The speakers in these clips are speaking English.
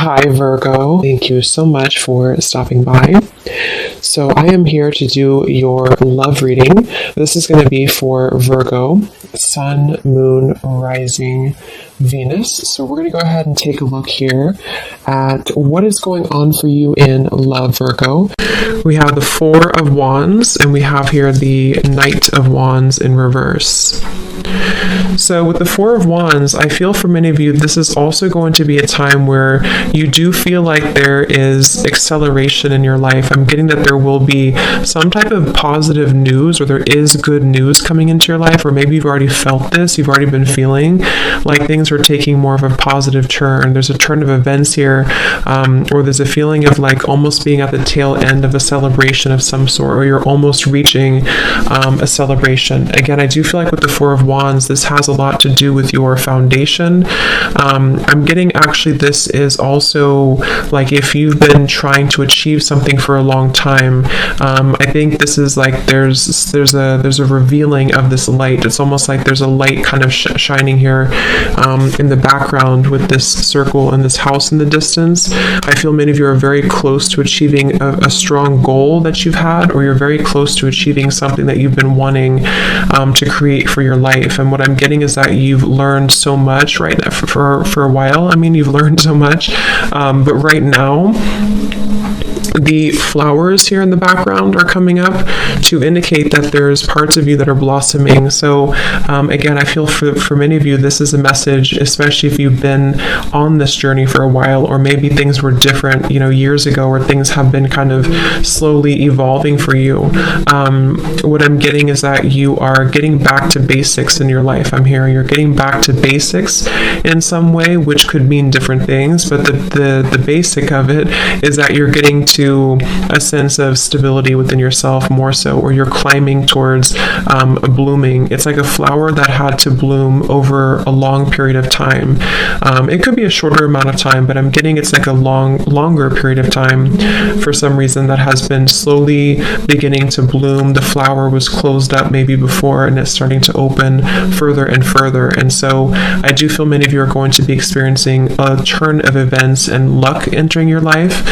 Hi Virgo, thank you so much for stopping by. So I am here to do your love reading. This is going to be for Virgo, Sun, Moon, Rising, Venus. So we're going to go ahead and take a look here at what is going on for you in love, Virgo. We have the Four of Wands and we have here the Knight of Wands in reverse. So with the Four of Wands, I feel for many of you, this is also going to be a time where you do feel like there is acceleration in your life. I'm getting that there will be some type of positive news, or there is good news coming into your life, or maybe you've already felt this, you've already been feeling like things are taking more of a positive turn. There's a turn of events here, or there's a feeling of like almost being at the tail end of a celebration of some sort, or you're almost reaching a celebration. Again, I do feel like with the Four of Wands, this has a lot to do with your foundation. I'm getting actually this is also like if you've been trying to achieve something for a long time. I think this is like there's a revealing of this light. It's almost like there's a light kind of shining here in the background with this circle and this house in the distance. I feel many of you are very close to achieving a strong goal that you've had, or you're very close to achieving something that you've been wanting to create for your life. And what I'm getting is that you've learned so much right now for a while. I mean, you've learned so much, but right now the flowers here in the background are coming up to indicate that there's parts of you that are blossoming. So again, I feel for many of you, this is a message, especially if you've been on this journey for a while, or maybe things were different, years ago, or things have been kind of slowly evolving for you. What I'm getting is that you are getting back to basics in your life. I'm hearing you're getting back to basics in some way, which could mean different things, but the basic of it is that you're getting to a sense of stability within yourself more so, or you're climbing towards blooming. It's like a flower that had to bloom over a long period of time. It could be a shorter amount of time, but I'm getting it's like a longer period of time for some reason that has been slowly beginning to bloom. The flower was closed up maybe before, and it's starting to open further and further. And so I do feel many of you are going to be experiencing a turn of events and luck entering your life,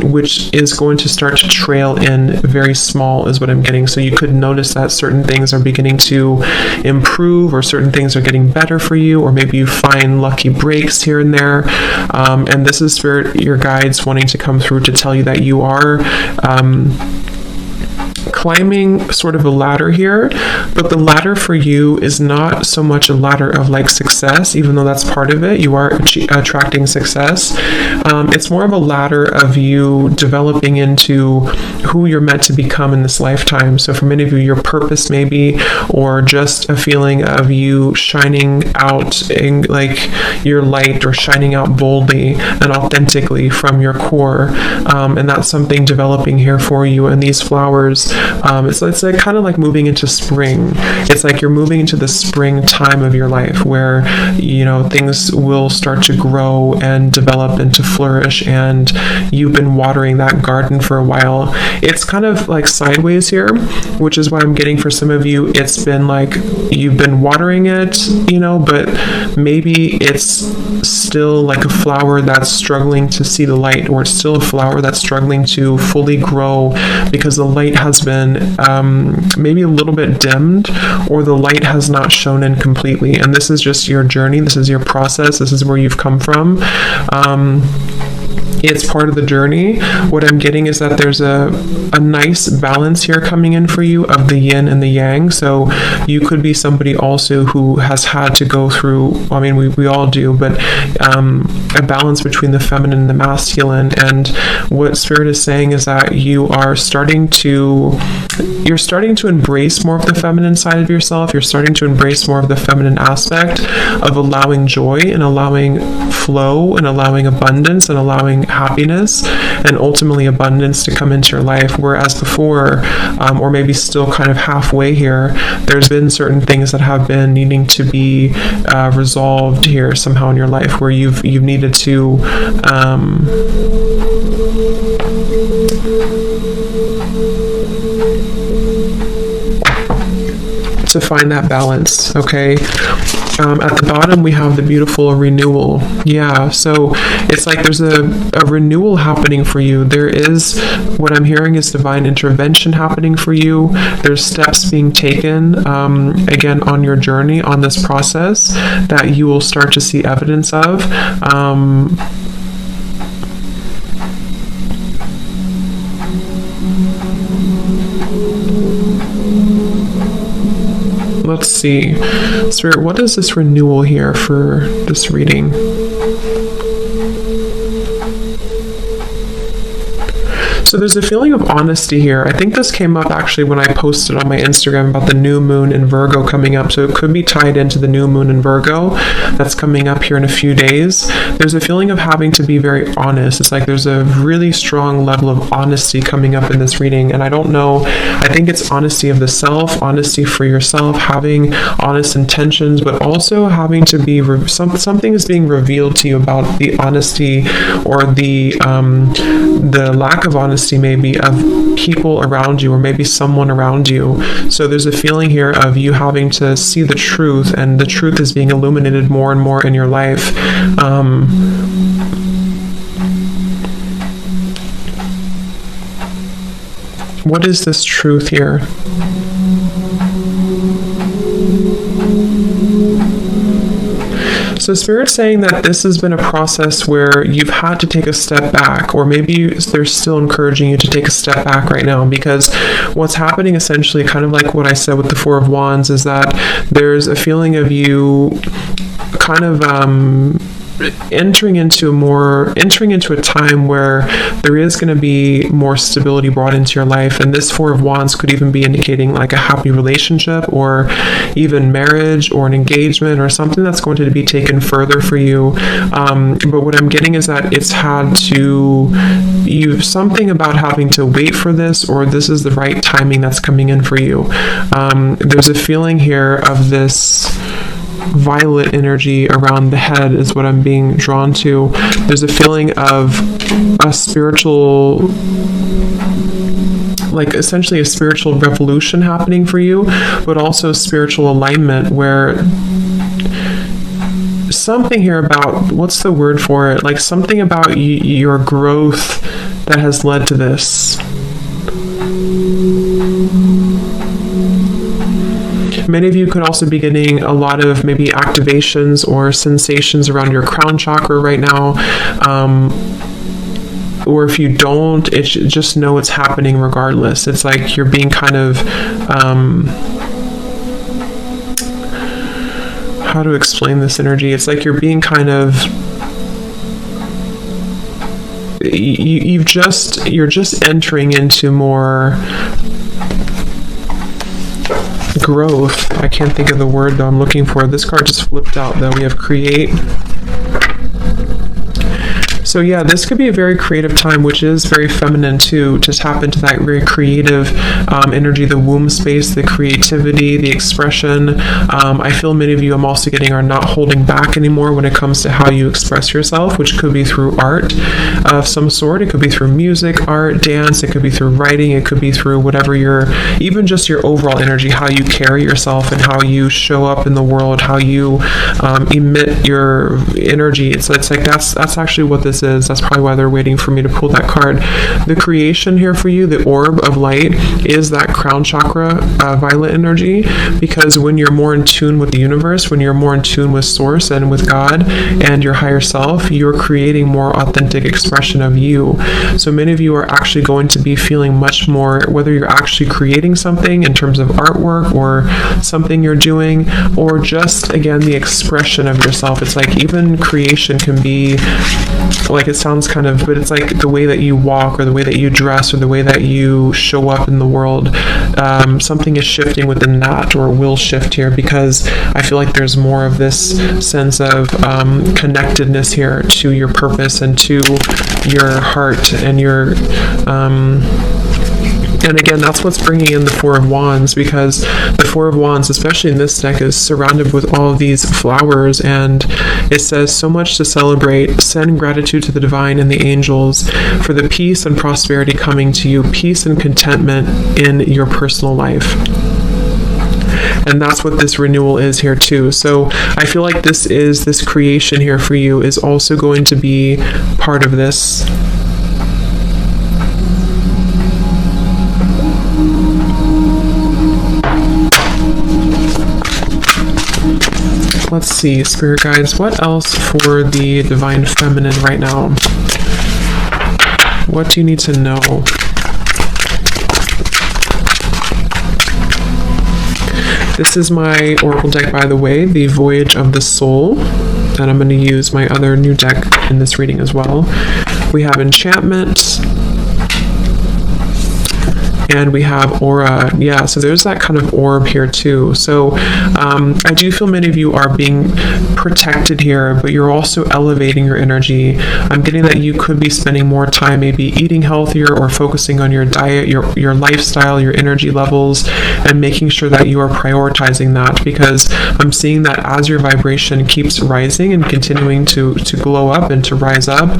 which is going to start to trail in very small is what I'm getting. So you could notice that certain things are beginning to improve, or certain things are getting better for you, or maybe you find lucky breaks here and there. And this is Spirit, your guides wanting to come through to tell you that you are climbing sort of a ladder here, but the ladder for you is not so much a ladder of like success, even though that's part of it. You are attracting success. It's more of a ladder of you developing into who you're meant to become in this lifetime. So for many of you, your purpose maybe, or just a feeling of you shining out in like your light, or shining out boldly and authentically from your core. And that's something developing here for you. And these flowers, it's like kind of like moving into spring. It's like you're moving into the spring time of your life where, things will start to grow and develop and to flourish, and you've been watering that garden for a while. It's kind of like sideways here, which is why I'm getting for some of you, it's been like you've been watering it, but maybe it's still like a flower that's struggling to see the light, or it's still a flower that's struggling to fully grow because the light has been maybe a little bit dimmed, or the light has not shown in completely. And this is just your journey. This is your process. This is where you've come from. It's part of the journey. What I'm getting is that there's a nice balance here coming in for you of the yin and the yang. So you could be somebody also who has had to go through, we all do, but a balance between the feminine and the masculine. And what Spirit is saying is that you're starting to embrace more of the feminine side of yourself. You're starting to embrace more of the feminine aspect of allowing joy and allowing flow and allowing abundance and allowing happiness and ultimately abundance to come into your life. Whereas before, or maybe still kind of halfway here, there's been certain things that have been needing to be resolved here somehow in your life, where you've needed to find that balance. Okay, At the bottom, we have the beautiful renewal. Yeah, so it's like there's a renewal happening for you. There is, what I'm hearing is divine intervention happening for you. There's steps being taken, again, on your journey, on this process, that you will start to see evidence of. Let's see. Spirit, what is this renewal here for this reading? So there's a feeling of honesty here. I think this came up actually when I posted on my Instagram about the new moon in Virgo coming up. So it could be tied into the new moon in Virgo that's coming up here in a few days. There's a feeling of having to be very honest. It's like there's a really strong level of honesty coming up in this reading. And I don't know, I think it's honesty of the self, honesty for yourself, having honest intentions, but also having to be, something is being revealed to you about the honesty or the lack of honesty maybe of people around you, or maybe someone around you. So there's a feeling here of you having to see the truth, and the truth is being illuminated more and more in your life. What is this truth here? So Spirit's saying that this has been a process where you've had to take a step back, or maybe they're still encouraging you to take a step back right now, because what's happening essentially, kind of like what I said with the Four of Wands, is that there's a feeling of you kind of entering into a time where there is going to be more stability brought into your life. And this Four of Wands could even be indicating like a happy relationship, or even marriage, or an engagement, or something that's going to be taken further for you. But what I'm getting is that it's had to, something about having to wait for this, or this is the right timing that's coming in for you. There's a feeling here of this violet energy around the head is what I'm being drawn to. There's a feeling of a spiritual, like essentially a spiritual revolution happening for you, but also spiritual alignment, where something here about, what's the word for it? Like something about your growth that has led to this. Many of you could also be getting a lot of maybe activations or sensations around your crown chakra right now. Or if you don't, just know it's happening regardless. It's like you're being kind of, how to explain this energy? It's like you're being kind of, you're just entering into more growth. I can't think of the word though I'm looking for. This card just flipped out though. We have create. So yeah, this could be a very creative time, which is very feminine too, to tap into that very creative energy, the womb space, the creativity, the expression. I feel many of you, I'm also getting, are not holding back anymore when it comes to how you express yourself, which could be through art of some sort. It could be through music, art, dance. It could be through writing. It could be through whatever even just your overall energy, how you carry yourself and how you show up in the world, how you emit your energy. It's like that's actually what this is. That's probably why they're waiting for me to pull that card. The creation here for you, the orb of light, is that crown chakra violet energy, because when you're more in tune with the universe, when you're more in tune with source and with God and your higher self, you're creating more authentic expression of you. So many of you are actually going to be feeling much more, whether you're actually creating something in terms of artwork or something you're doing, or just again the expression of yourself. It's like even creation can be like, it sounds kind of, but it's like the way that you walk, or the way that you dress, or the way that you show up in the world. Something is shifting within that, or will shift here, because I feel like there's more of this sense of connectedness here to your purpose and to your heart and your and again, that's what's bringing in the Four of Wands, because the Four of Wands, especially in this deck, is surrounded with all of these flowers, and it says so much to celebrate. Send gratitude to the divine and the angels for the peace and prosperity coming to you, peace and contentment in your personal life. And that's what this renewal is here too. So I feel like this creation here for you is also going to be part of this. Let's see, Spirit Guides, what else for the Divine Feminine right now? What do you need to know? This is my Oracle deck, by the way, the Voyage of the Soul. And I'm going to use my other new deck in this reading as well. We have Enchantment. And we have aura. Yeah, so there's that kind of orb here too. So I do feel many of you are being protected here, but you're also elevating your energy. I'm getting that you could be spending more time maybe eating healthier or focusing on your diet, your lifestyle, your energy levels, and making sure that you are prioritizing that, because I'm seeing that as your vibration keeps rising and continuing to glow up and to rise up,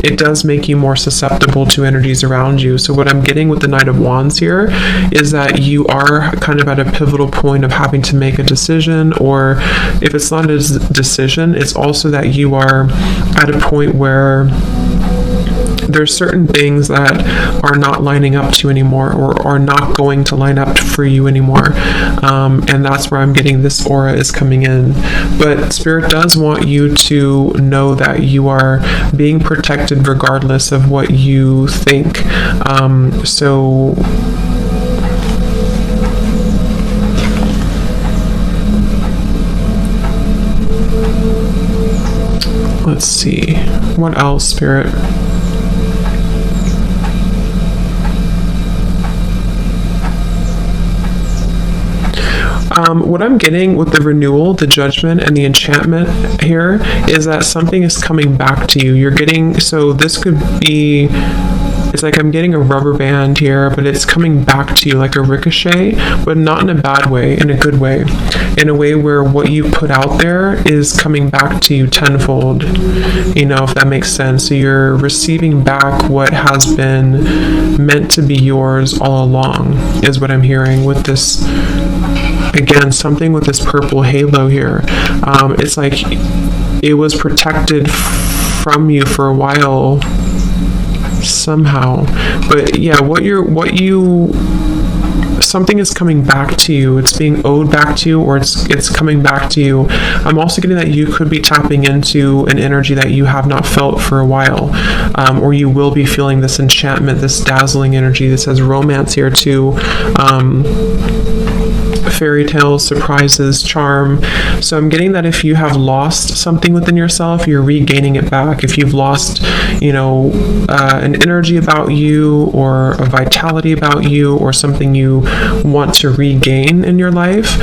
it does make you more susceptible to energies around you. So what I'm getting with the Knight of Wands here is that you are kind of at a pivotal point of having to make a decision, or if it's not a decision, it's also that you are at a point where there's certain things that are not lining up to you anymore, or are not going to line up for you anymore, and that's where I'm getting this aura is coming in. But Spirit does want you to know that you are being protected regardless of what you think. So let's see, what else, Spirit? What I'm getting with the renewal, the judgment, and the enchantment here is that something is coming back to you. You're getting, so this could be, it's like I'm getting a rubber band here, but it's coming back to you like a ricochet, but not in a bad way, in a good way. In a way where what you put out there is coming back to you tenfold, you know, if that makes sense. So you're receiving back what has been meant to be yours all along, is what I'm hearing with this. Again, something with this purple halo here. It's like it was protected from you for a while somehow. But yeah, something is coming back to you. It's being owed back to you, or it's coming back to you. I'm also getting that you could be tapping into an energy that you have not felt for a while, or you will be feeling this enchantment, this dazzling energy. This has romance here too. Fairy tales, surprises, charm. So I'm getting that if you have lost something within yourself, you're regaining it back. If you've lost, an energy about you, or a vitality about you, or something you want to regain in your life,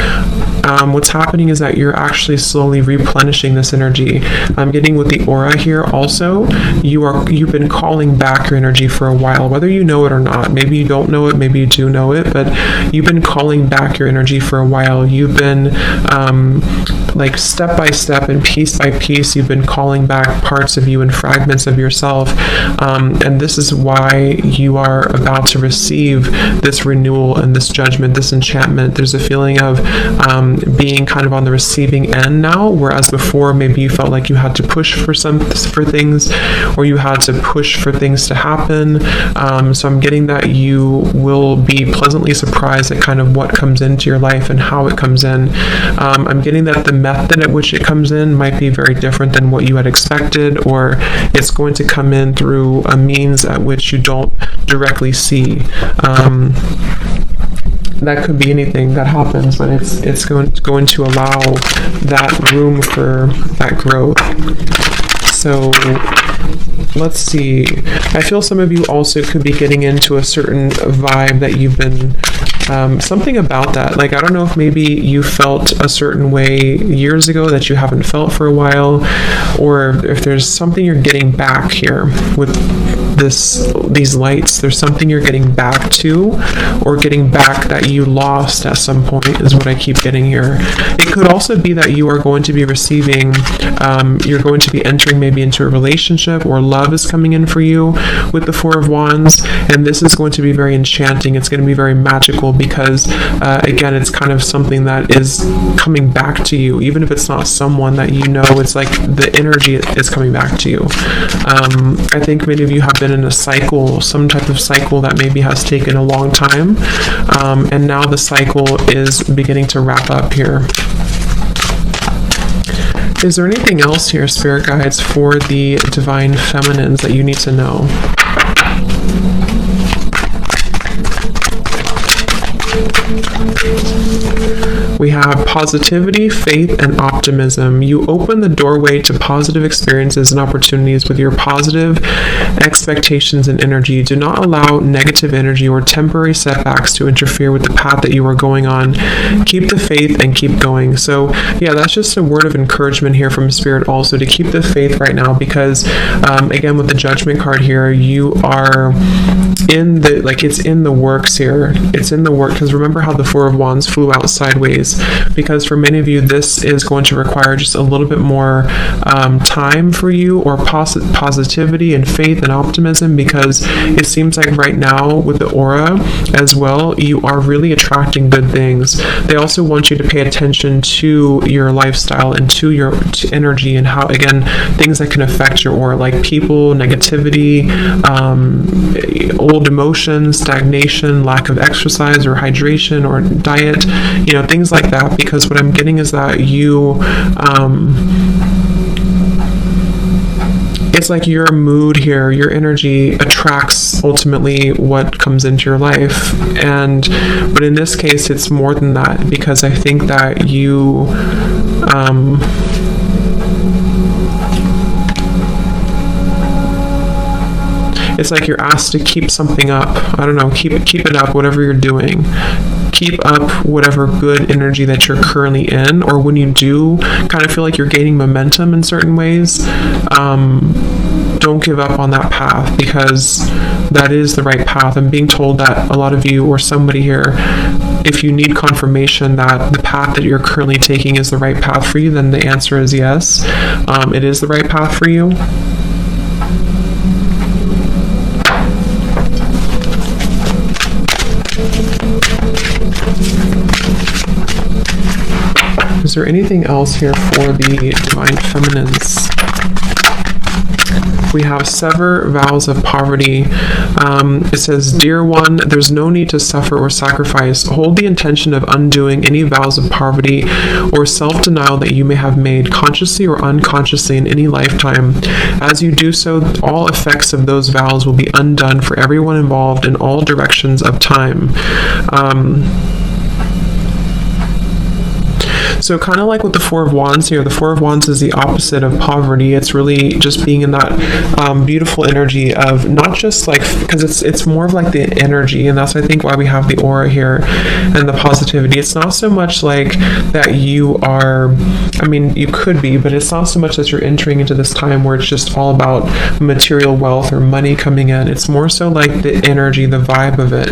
what's happening is that you're actually slowly replenishing this energy. I'm getting with the aura here also, you've been calling back your energy for a while, whether you know it or not. Maybe you don't know it, maybe you do know it, but you've been calling back your energy for a while. You've been like step by step and piece by piece, you've been calling back parts of you and fragments of yourself, and this is why you are about to receive this renewal and this judgment, this enchantment. There's a feeling of being kind of on the receiving end now, whereas before maybe you felt like you had to push for things, or you had to push for things to happen. So I'm getting that you will be pleasantly surprised at kind of what comes into your life and how it comes in. I'm getting that the method at which it comes in might be very different than what you had expected, or it's going to come in through a means at which you don't directly see. That could be anything that happens, but it's going to allow that room for that growth. So let's see. I feel some of you also could be getting into a certain vibe that you've been, something about that. Like, I don't know if maybe you felt a certain way years ago that you haven't felt for a while, or if there's something you're getting back here with these lights. There's something you're getting back to, or getting back that you lost at some point, is what I keep getting here. It could also be that you are going to be receiving, you're going to be entering maybe into a relationship, or love is coming in for you with the Four of Wands, and this is going to be very enchanting. It's going to be very magical because, again, it's kind of something that is coming back to you, even if it's not someone that you know. It's like the energy is coming back to you. I think many of you have been in a cycle, some type of cycle that maybe has taken a long time, and now the cycle is beginning to wrap up here. Is there anything else here, Spirit Guides, for the Divine Feminines that you need to know? We have positivity, faith, and optimism. You open the doorway to positive experiences and opportunities with your positive expectations and energy. Do not allow negative energy or temporary setbacks to interfere with the path that you are going on. Keep the faith and keep going. So yeah, that's just a word of encouragement here from Spirit also, to keep the faith right now, because again, with the Judgment card here, you are in the, like, it's in the works here. It's in the work, because remember how the Four of Wands flew out sideways, because for many of you, this is going to require just a little bit more time for you, or positivity and faith and optimism, because it seems like right now with the aura as well, you are really attracting good things. They also want you to pay attention to your lifestyle and to your energy, and how, again, things that can affect your aura, like people, negativity, old emotions, stagnation, lack of exercise or hydration or diet, you know, things like that. Because what I'm getting is that you, it's like your mood here, your energy attracts ultimately what comes into your life. But in this case, it's more than that, because I think that you, it's like you're asked to keep something up. I don't know, keep it up, whatever you're doing. Keep up whatever good energy that you're currently in, or when you do kind of feel like you're gaining momentum in certain ways, don't give up on that path, because that is the right path. I'm being told that a lot of you, or somebody here, if you need confirmation that the path that you're currently taking is the right path for you, then the answer is yes. It is the right path for you. Is there anything else here for the Divine Feminines? We have sever vows of poverty. It says, dear one, there's no need to suffer or sacrifice. Hold the intention of undoing any vows of poverty or self-denial that you may have made, consciously or unconsciously, in any lifetime. As you do so, all effects of those vows will be undone for everyone involved in all directions of time. So kind of like with the Four of Wands here, the Four of Wands is the opposite of poverty. It's really just being in that beautiful energy of not just like, because it's more of like the energy, and that's I think why we have the aura here and the positivity. It's not so much like that you are, I mean, you could be, but it's not so much that you're entering into this time where it's just all about material wealth or money coming in. It's more so like the energy, the vibe of it.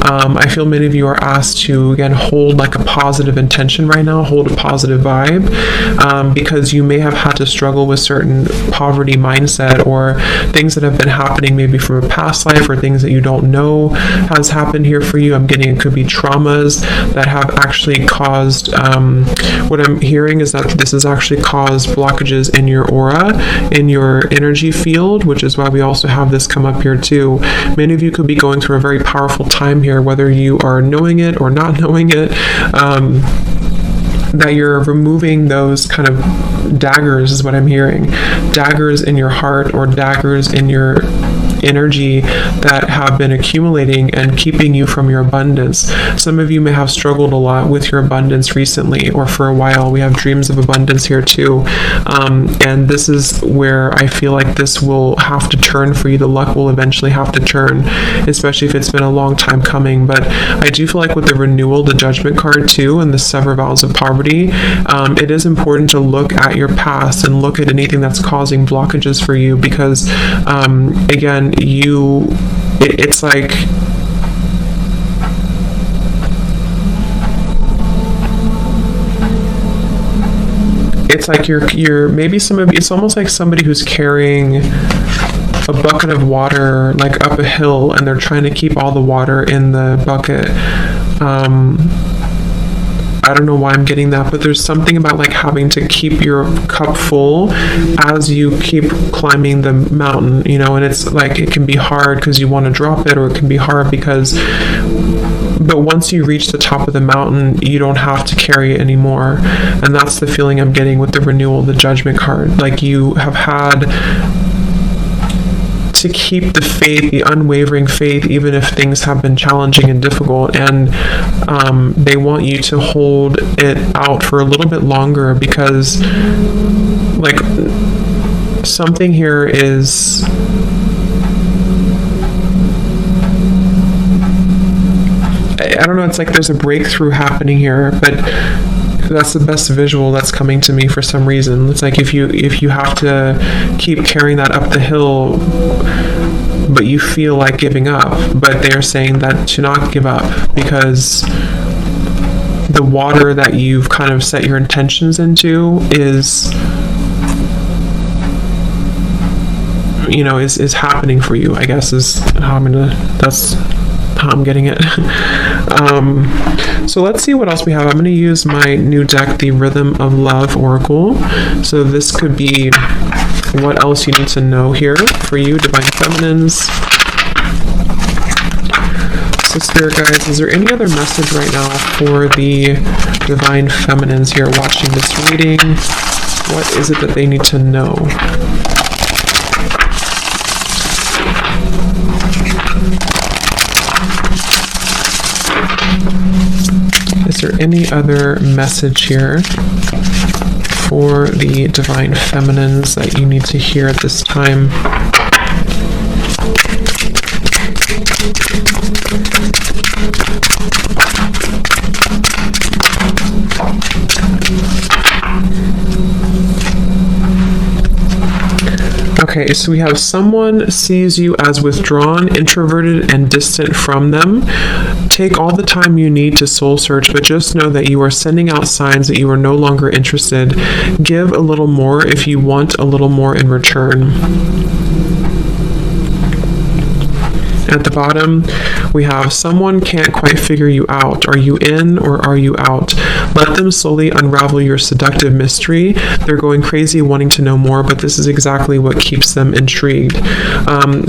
I feel many of you are asked to, again, hold like a positive intention right now, hold a positive vibe, because you may have had to struggle with certain poverty mindset, or things that have been happening maybe from a past life, or things that you don't know has happened here for you. I'm getting, it could be traumas that have actually caused, what I'm hearing is that this has actually caused blockages in your aura, in your energy field, which is why we also have this come up here too. Many of you could be going through a very powerful time here, whether you are knowing it or not knowing it, that you're removing those kind of daggers, is what I'm hearing. Daggers in your heart, or daggers in your energy that have been accumulating and keeping you from your abundance. Some of you may have struggled a lot with your abundance recently, or for a while. We have dreams of abundance here too, and this is where I feel like this will have to turn for you. The luck will eventually have to turn, especially if it's been a long time coming. But I do feel like with the renewal, the Judgment card too, and the sever vows of poverty, it is important to look at your past and look at anything that's causing blockages for you, because again, then it's like you're maybe it's almost like somebody who's carrying a bucket of water like up a hill, and they're trying to keep all the water in the bucket. I don't know why I'm getting that, but there's something about like having to keep your cup full as you keep climbing the mountain, and it's like it can be hard because you want to drop it, or it can be hard but once you reach the top of the mountain, you don't have to carry it anymore. And that's the feeling I'm getting with the renewal, the Judgment card. Like you have had to keep the faith, the unwavering faith, even if things have been challenging and difficult, and they want you to hold it out for a little bit longer, because like something here is I don't know, it's like there's a breakthrough happening here, but that's the best visual that's coming to me for some reason. It's like if you have to keep carrying that up the hill, but you feel like giving up, but they're saying that to not give up, because the water that you've kind of set your intentions into is is happening for you, I guess, is how that's how I'm getting it. So let's see what else we have. I'm going to use my new deck, the Rhythm of Love Oracle. So this could be what else you need to know here for you, Divine Feminines. So Spirit Guides, is there any other message right now for the Divine Feminines here watching this reading? What is it that they need to know? Is there any other message here for the Divine Feminines that you need to hear at this time? Okay, so we have someone sees you as withdrawn, introverted, and distant from them. Take all the time you need to soul search, but just know that you are sending out signs that you are no longer interested. Give a little more if you want a little more in return. At the bottom, we have someone can't quite figure you out. Are you in or are you out? Let them slowly unravel your seductive mystery. They're going crazy wanting to know more, but this is exactly what keeps them intrigued.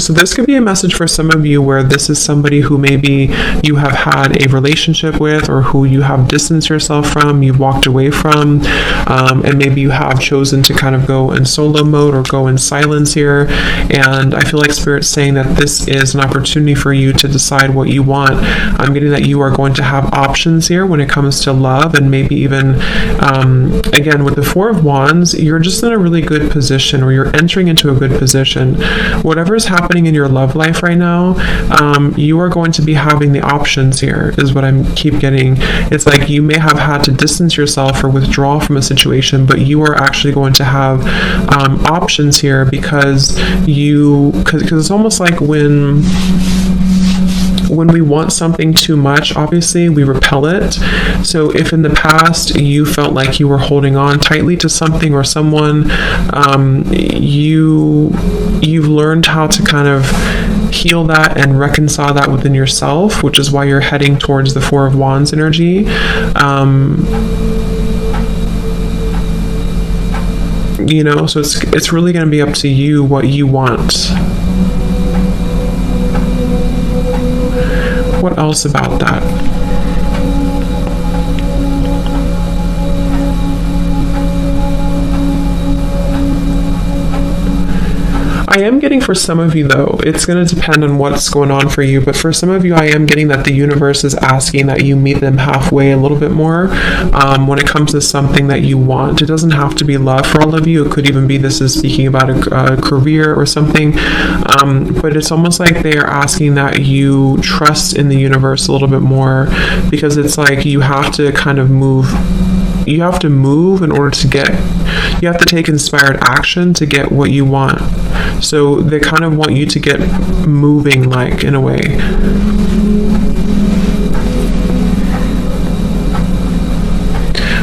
So this could be a message for some of you where this is somebody who maybe you have had a relationship with, or who you have distanced yourself from, you've walked away from, and maybe you have chosen to kind of go in solo mode or go in silence here. And I feel like Spirit's saying that this is an opportunity for you to decide what you want. I'm getting that you are going to have options here when it comes to love, and maybe even again with the Four of Wands, you're just in a really good position, or you're entering into a good position. Whatever is happening in your love life right now, you are going to be having the options here, is what I'm keep getting. It's like you may have had to distance yourself or withdraw from a situation, but you are actually going to have options here, because it's almost like when we want something too much, obviously we repel it. So if in the past you felt like you were holding on tightly to something or someone, you've learned how to kind of heal that and reconcile that within yourself, which is why you're heading towards the Four of Wands energy. So it's really going to be up to you what you want. What else about that? I am getting for some of you, though, it's going to depend on what's going on for you, but for some of you, I am getting that the universe is asking that you meet them halfway a little bit more when it comes to something that you want. It doesn't have to be love for all of you. It could even be this is speaking about a career or something, but it's almost like they are asking that you trust in the universe a little bit more, because it's like you have to kind of move you have to move in order to get, you have to take inspired action to get what you want. So they kind of want you to get moving, like, in a way.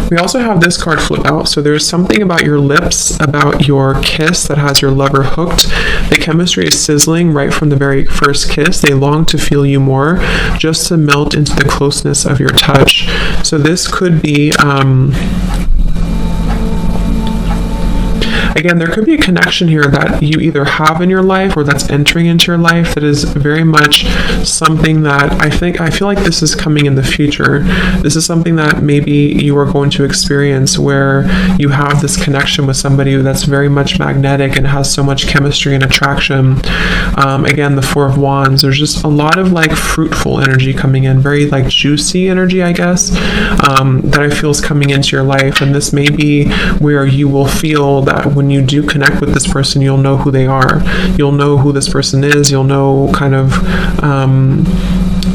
We also have this card flip out. So there's something about your lips, about your kiss that has your lover hooked. The chemistry is sizzling right from the very first kiss. They long to feel you more, just to melt into the closeness of your touch. So this could be, again, there could be a connection here that you either have in your life or that's entering into your life that is very much something that I feel like this is coming in the future. This is something that maybe you are going to experience, where you have this connection with somebody that's very much magnetic and has so much chemistry and attraction. Again, the Four of Wands, there's just a lot of like fruitful energy coming in, very like juicy energy, I guess, that I feel is coming into your life. And this may be where you will feel that when you do connect with this person, you'll know who they are. You'll know who this person is. You'll know kind of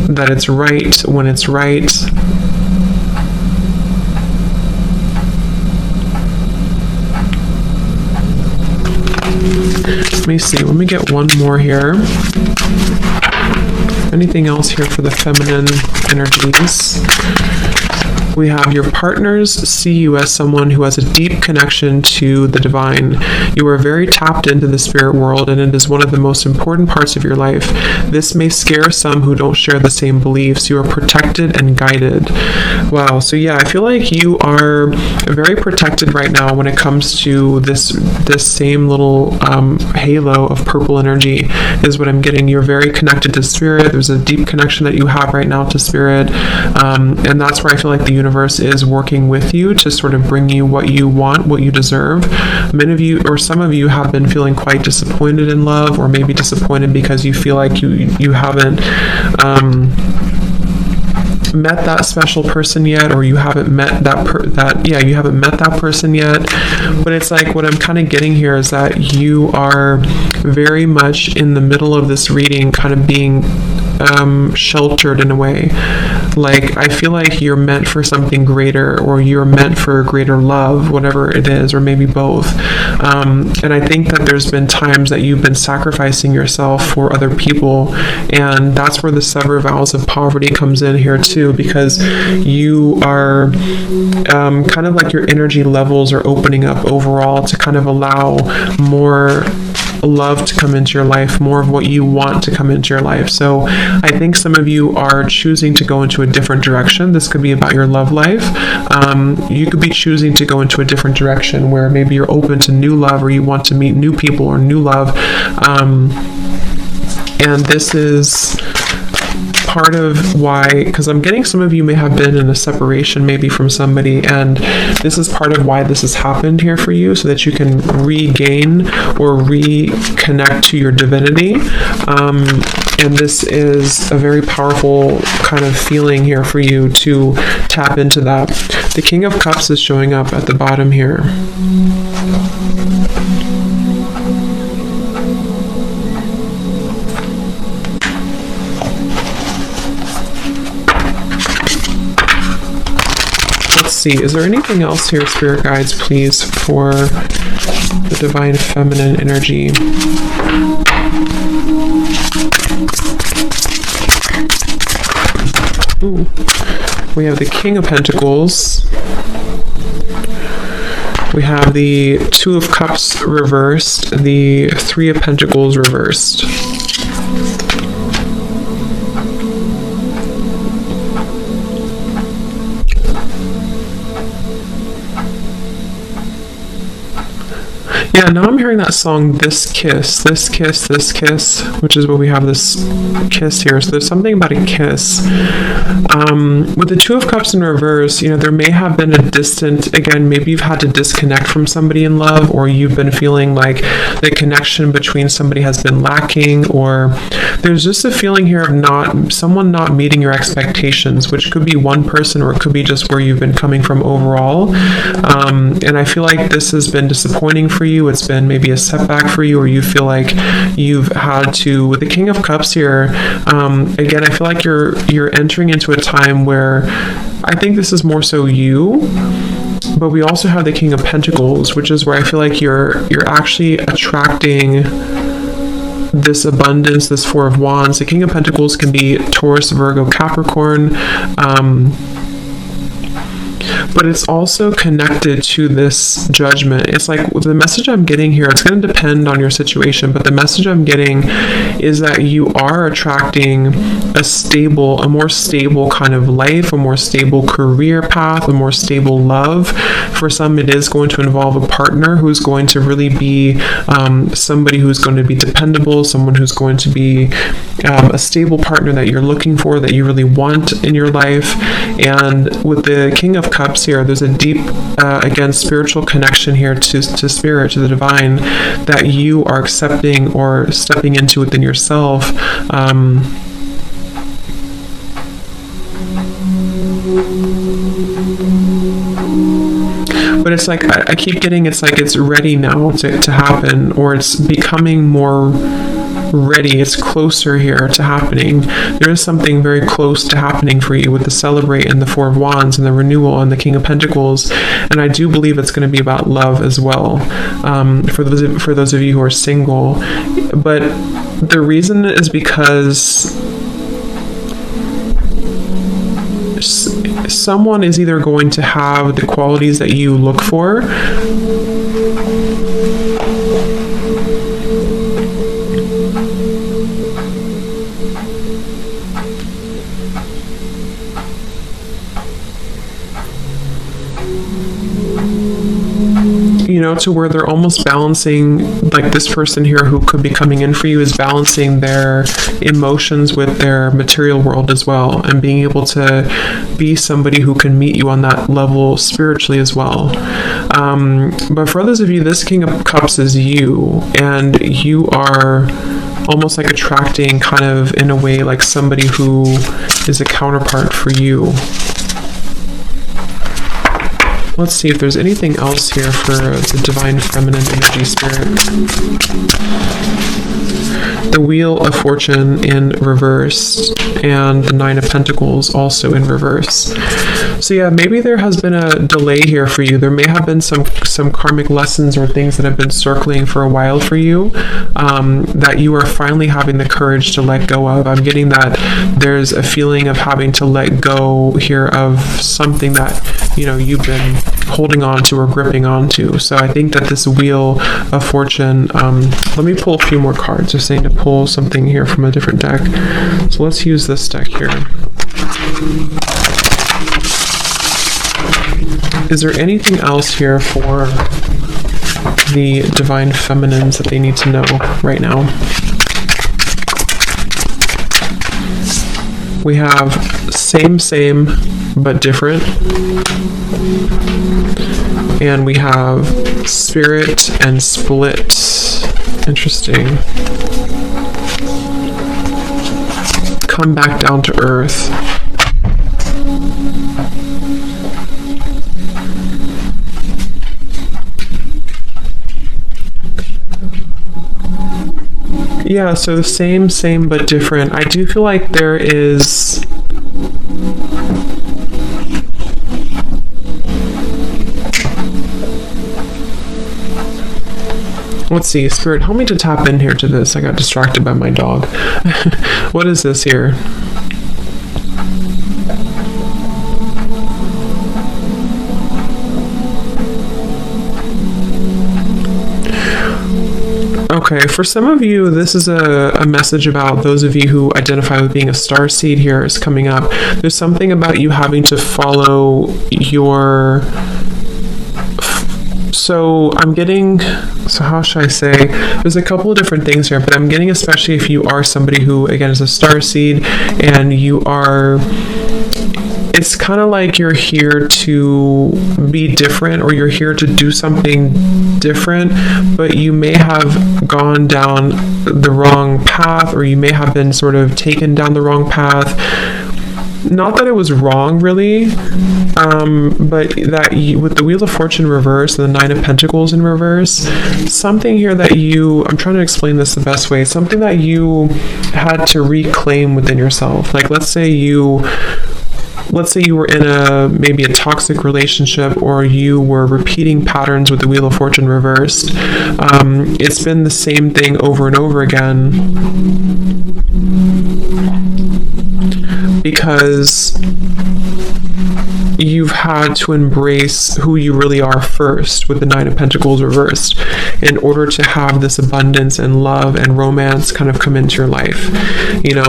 that it's right when it's right. Let me see. Let me get one more here. Anything else here for the feminine energies? We have your partners see you as someone who has a deep connection to the divine. You are very tapped into the spirit world, and it is one of the most important parts of your life. This may scare some who don't share the same beliefs. You are protected and guided. Wow. So yeah, I feel like you are very protected right now when it comes to this same little halo of purple energy is what I'm getting. You're very connected to spirit. There's a deep connection that you have right now to spirit, and that's where I feel like the universe is working with you to sort of bring you what you want, what you deserve. Many of you, or some of you, have been feeling quite disappointed in love, or maybe disappointed because you feel like you haven't met that special person yet, or you haven't met you haven't met that person yet. But it's like, what I'm kind of getting here is that you are very much in the middle of this reading, kind of being sheltered in a way. Like, I feel like you're meant for something greater, or you're meant for greater love, whatever it is, or maybe both. And I think that there's been times that you've been sacrificing yourself for other people, and that's where the sever vows of poverty comes in here too, because you are kind of like your energy levels are opening up overall to kind of allow more love to come into your life, more of what you want to come into your life. So I think some of you are choosing to go into a different direction. This could be about your love life. You could be choosing to go into a different direction where maybe you're open to new love, or you want to meet new people or new love. And this is part of why, because I'm getting some of you may have been in a separation maybe from somebody, and this is part of why this has happened here for you, so that you can regain or reconnect to your divinity. And this is a very powerful kind of feeling here for you to tap into that. The King of Cups is showing up at the bottom here. Let's see, is there anything else here, Spirit Guides, please, for the Divine Feminine energy? Ooh. We have the King of Pentacles. We have the Two of Cups reversed, the Three of Pentacles reversed. Yeah, now I'm hearing that song, This Kiss, This Kiss, This Kiss, which is what we have, this kiss here. So there's something about a kiss. With the Two of Cups in reverse, you know, there may have been a distant, again, maybe you've had to disconnect from somebody in love, or you've been feeling like the connection between somebody has been lacking, or there's just a feeling here of someone not meeting your expectations, which could be one person, or it could be just where you've been coming from overall. And I feel like this has been disappointing for you. It's been maybe a setback for you, or you feel like you've had to, with the King of Cups here, again, I feel like you're entering into a time where I think this is more so you. But we also have the King of Pentacles, which is where I feel like you're actually attracting this abundance, this Four of Wands. The King of Pentacles can be Taurus, Virgo, Capricorn, but it's also connected to this Judgment. It's like the message I'm getting here, it's going to depend on your situation, but the message I'm getting is that you are attracting a more stable kind of life, a more stable career path, a more stable love. For some, it is going to involve a partner who's going to really be somebody who's going to be dependable, someone who's going to be a stable partner that you're looking for, that you really want in your life. And with the King of Cups here, there's a deep, again, spiritual connection here to spirit, to the divine, that you are accepting or stepping into within yourself. But it's like, I keep getting, it's like it's ready now to happen, or it's becoming more ready. It's closer here to happening. There is something very close to happening for you with the Celebrate and the Four of Wands and the Renewal and the King of Pentacles. And I do believe it's going to be about love as well, for those of you who are single. But the reason is because someone is either going to have the qualities that you look for, to where they're almost balancing, like this person here who could be coming in for you is balancing their emotions with their material world as well, and being able to be somebody who can meet you on that level spiritually as well. But for others of you, this King of Cups is you, and you are almost like attracting, kind of in a way, like somebody who is a counterpart for you. Let's see if there's anything else here for the Divine Feminine Energy Spirit. The Wheel of Fortune in reverse, and the Nine of Pentacles also in reverse. So yeah, maybe there has been a delay here for you. There may have been some karmic lessons or things that have been circling for a while for you, that you are finally having the courage to let go of. I'm getting that there's a feeling of having to let go here of something that, you've been holding on to or gripping onto. So I think that this Wheel of Fortune, let me pull a few more cards. They're saying to pull something here from a different deck. So let's use this deck here. Is there anything else here for the Divine Feminines that they need to know right now? We have same, but different. And we have Spirit and Split. Interesting. Come back down to earth. Yeah, so same, but different. I do feel like there is... Let's see, Spirit, help me to tap in here to this. I got distracted by my dog. What is this here? Okay, for some of you, this is a message about those of you who identify with being a starseed here is coming up. There's something about you having to follow your... So I'm getting, how should I say, there's a couple of different things here, but I'm getting, especially if you are somebody who, again, is a starseed, and you are, it's kind of like you're here to be different, or you're here to do something different, but you may have gone down the wrong path, or you may have been sort of taken down the wrong path. Not that it was wrong, really, but that with the Wheel of Fortune reverse and the Nine of Pentacles in reverse, something here that I'm trying to explain this the best way, something that you had to reclaim within yourself. Like, let's say you let's say you were in maybe a toxic relationship, or you were repeating patterns with the Wheel of Fortune reversed. It's been the same thing over and over again, because you've had to embrace who you really are first with the Nine of Pentacles reversed in order to have this abundance and love and romance kind of come into your life.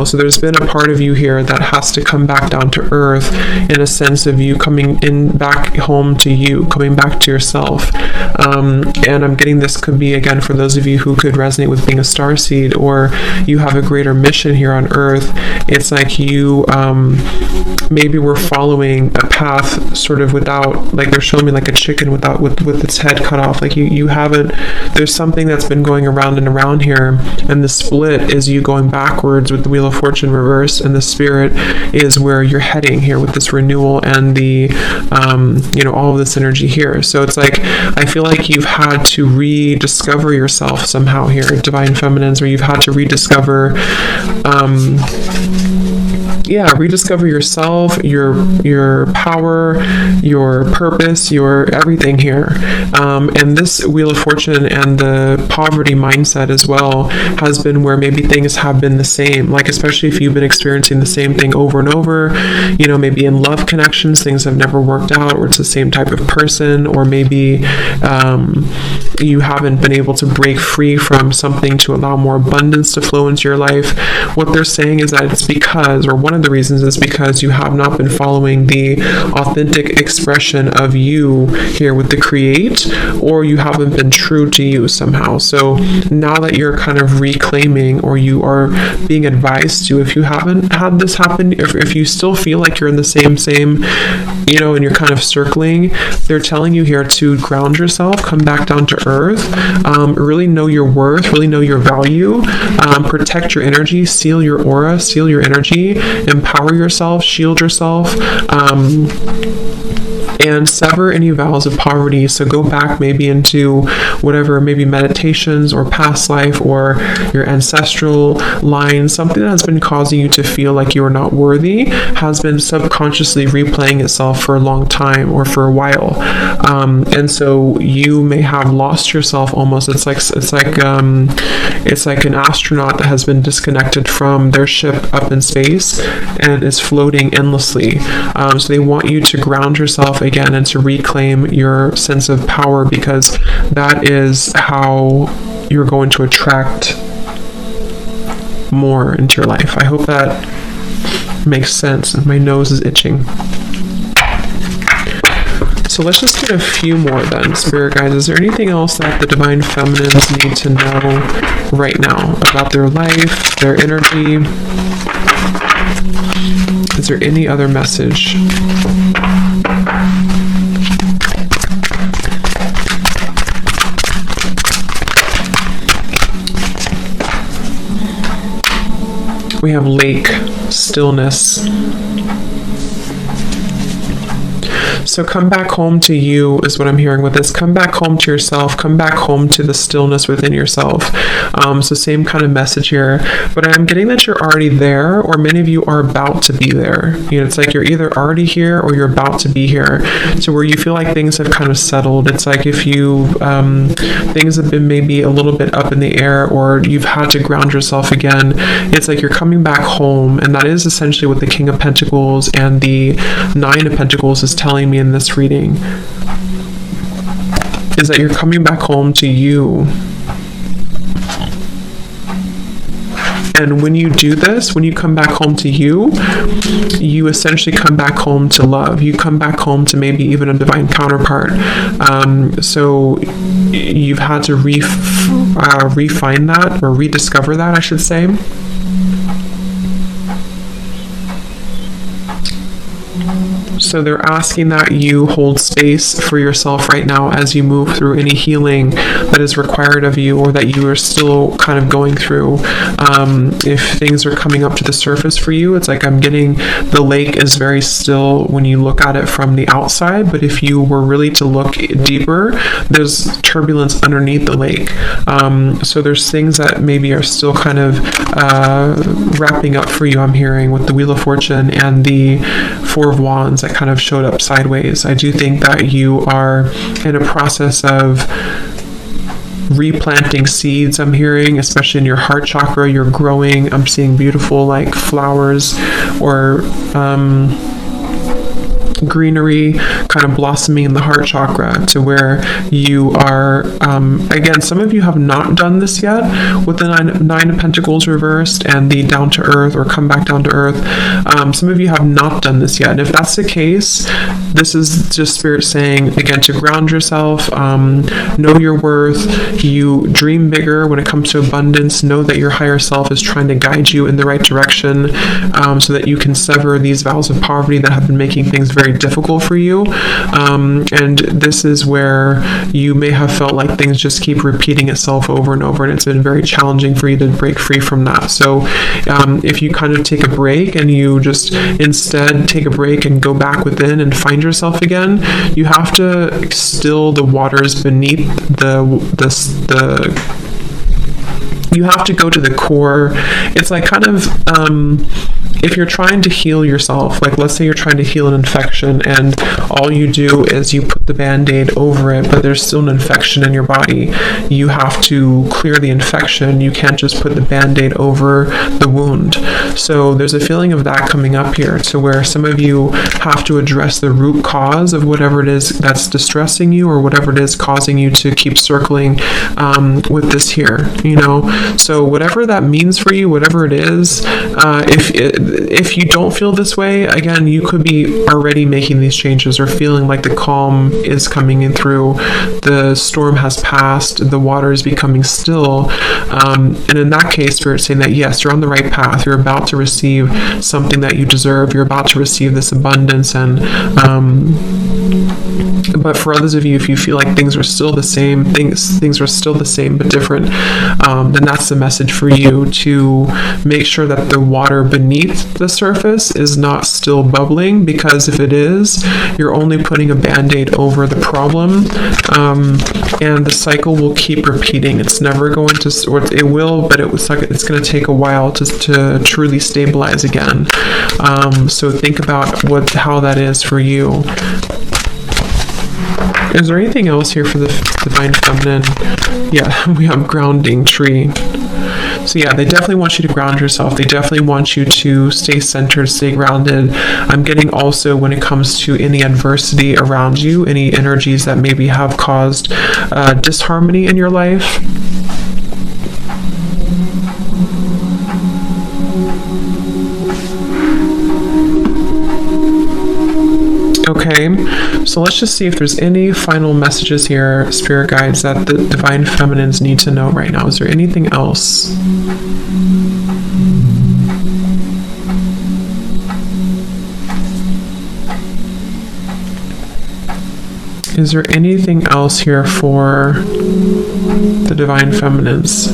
So there's been a part of you here that has to come back down to earth, in a sense of you coming in back home to you, coming back to yourself. And I'm getting this could be, again, for those of you who could resonate with being a starseed, or you have a greater mission here on earth. It's like you maybe were following a path sort of without, like they're showing me like a chicken with its head cut off. Like you haven't, there's something that's been going around and around here, and the split is you going backwards with the Wheel of Fortune reversed, and the Spirit is where you're heading here with this renewal and the all of this energy here. So it's like, I feel like you've had to rediscover yourself somehow here, Divine Feminines, where you've had to rediscover rediscover yourself, your power, your purpose, your everything here. And this Wheel of Fortune and the poverty mindset as well has been where maybe things have been the same, like especially if you've been experiencing the same thing over and over, maybe in love connections, things have never worked out, or it's the same type of person, or maybe you haven't been able to break free from something to allow more abundance to flow into your life. What they're saying is that it's because, or one of the reasons is because you have not been following the authentic expression of you here with the create, or you haven't been true to you somehow. So now that you're kind of reclaiming, or you are being advised to, if you haven't had this happen, if you still feel like you're in the same, and you're kind of circling, they're telling you here to ground yourself, come back down to earth, really know your worth, really know your value, protect your energy, seal your aura, seal your energy, empower yourself, shield yourself, and sever any vows of poverty. So go back maybe into whatever, maybe meditations or past life or your ancestral line, something that has been causing you to feel like you are not worthy, has been subconsciously replaying itself for a long time or for a while. And so you may have lost yourself almost. It's like an astronaut that has been disconnected from their ship up in space and is floating endlessly. So they want you to ground yourself again and to reclaim your sense of power, because that is how you're going to attract more into your life. I hope that makes sense. My nose is itching. So let's just get a few more then, Spirit guides. Is there anything else that the Divine Feminines need to know right now about their life, their energy? Is there any other message? We have lake, stillness. So come back home to you is what I'm hearing with this. Come back home to yourself. Come back home to the stillness within yourself. So same kind of message here. But I'm getting that you're already there, or many of you are about to be there. It's like you're either already here or you're about to be here. So where you feel like things have kind of settled. It's like if you, things have been maybe a little bit up in the air, or you've had to ground yourself again. It's like you're coming back home. And that is essentially what the King of Pentacles and the Nine of Pentacles is telling me in this reading, is that you're coming back home to you. And when you do this, when you come back home to you, you essentially come back home to love. You come back home to maybe even a divine counterpart. So you've had to refine that, or rediscover that, I should say. So they're asking that you hold space for yourself right now as you move through any healing that is required of you, or that you are still kind of going through. If things are coming up to the surface for you, it's like I'm getting the lake is very still when you look at it from the outside, but if you were really to look deeper, there's turbulence underneath the lake. So there's things that maybe are still kind of wrapping up for you, I'm hearing, with the Wheel of Fortune and the Four of Wands that kind of showed up sideways. I do think that you are in a process of replanting seeds, I'm hearing, especially in your heart chakra. You're growing. I'm seeing beautiful like flowers or greenery kind of blossoming in the heart chakra, to where you are again, some of you have not done this yet with the nine of Pentacles reversed and the down to earth, or come back down to earth. Some of you have not done this yet, and if that's the case, this is just Spirit saying again to ground yourself, know your worth. You dream bigger when it comes to abundance. Know that your higher self is trying to guide you in the right direction, so that you can sever these vows of poverty that have been making things very difficult for you. And this is where you may have felt like things just keep repeating itself over and over, and it's been very challenging for you to break free from that. So if you kind of take a break and you just instead take a break and go back within and find yourself again, you have to still the waters beneath you have to go to the core. It's like kind of if you're trying to heal yourself, like let's say you're trying to heal an infection and all you do is you put the band-aid over it, but there's still an infection in your body. You have to clear the infection. You can't just put the band-aid over the wound. So there's a feeling of that coming up here, to where some of you have to address the root cause of whatever it is that's distressing you, or whatever it is causing you to keep circling with this here, you know. So whatever that means for you, whatever it is, if you don't feel this way, again, you could be already making these changes, or feeling like the calm is coming in through, the storm has passed, the water is becoming still, and in that case, Spirit's saying that yes, you're on the right path. You're about to receive something that you deserve. You're about to receive this abundance, and but for others of you, if you feel like things are still the same, things are still the same but different, then that's the message for you, to make sure that the water beneath the surface is not still bubbling, because if it is, you're only putting a band-aid over the problem, and the cycle will keep repeating. It's never going to, or it will, but it's going to take a while to truly stabilize again. So think about how that is for you. Is there anything else here for the Divine Feminine? Yeah, we have grounding tree. So yeah, they definitely want you to ground yourself. They definitely want you to stay centered, stay grounded. I'm getting also, when it comes to any adversity around you, any energies that maybe have caused disharmony in your life. Okay, so let's just see if there's any final messages here, Spirit guides, that the Divine Feminines need to know right now. Is there anything else? Is there anything else here for the Divine Feminines?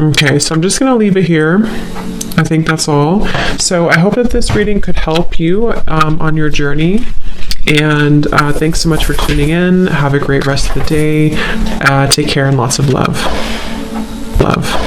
Okay, so I'm just going to leave it here. I think that's all. So I hope that this reading could help you on your journey. And thanks so much for tuning in. Have a great rest of the day. Take care and lots of love. Love.